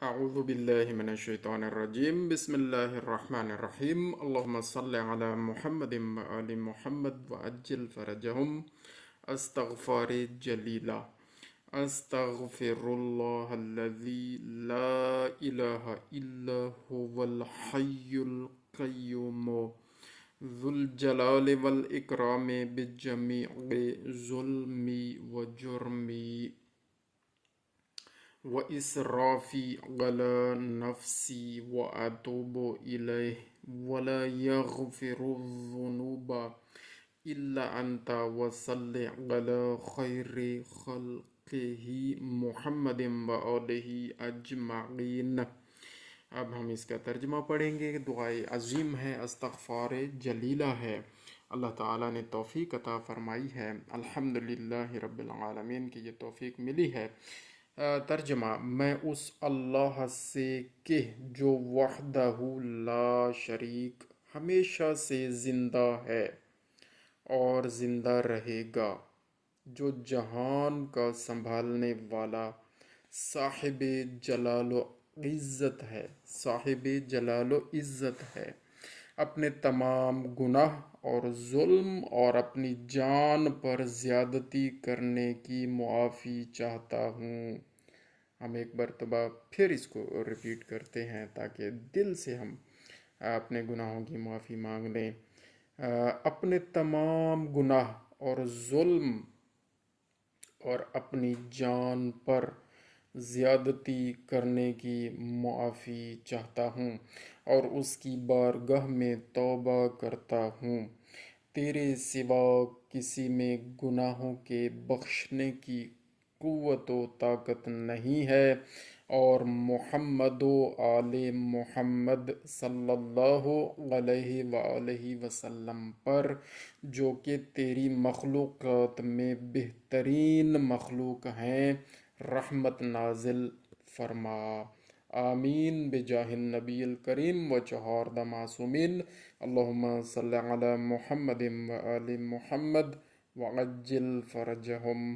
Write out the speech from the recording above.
أعوذ بالله من الشيطان الرجيم بسم الله الرحمن الرحيم اللهم صل على محمد وآل محمد وأجل فرجهم استغفار جليلا أستغفر الله الذي لا إله إلا هو الحي القيوم ذو الجلال والإكرام بجميع ظلمي وجرمي وإسرافي على نفسي وأتوب إليه ولا يغفر الذنوب إلا أنت وصل على خير خلقه محمد وآله أجمعين۔ اب ہم اس کا ترجمہ پڑھیں گے۔ دعائے عظیم ہے، استغفار جلیلہ ہے، اللہ تعالیٰ نے توفیق عطا فرمائی ہے، الحمدللہ رب العالمین کی یہ توفیق ملی ہے۔ ترجمہ: میں اس اللہ سے کہ جو وحدہ لا شریک ہمیشہ سے زندہ ہے اور زندہ رہے گا، جو جہان کا سنبھالنے والا صاحب جلال و عزت ہے، اپنے تمام گناہ اور ظلم اور اپنی جان پر زیادتی کرنے کی معافی چاہتا ہوں۔ ہم ایک مرتبہ پھر اس کو ریپیٹ کرتے ہیں تاکہ دل سے ہم اپنے گناہوں کی معافی مانگ لیں۔ اپنے تمام گناہ اور ظلم اور اپنی جان پر زیادتی کرنے کی معافی چاہتا ہوں اور اس کی بارگاہ میں توبہ کرتا ہوں۔ تیرے سوا کسی میں گناہوں کے بخشنے کی قوت و طاقت نہیں ہے، اور محمد و آل محمد صلی اللہ علیہ وآلہ وسلم پر، جو کہ تیری مخلوقات میں بہترین مخلوق ہیں، رحمت نازل فرما۔ آمین بجاہ النبی الکریم و چہاردہ معصومین۔ اللہم صلی علی محمد و آل محمد وعجل فرجہم۔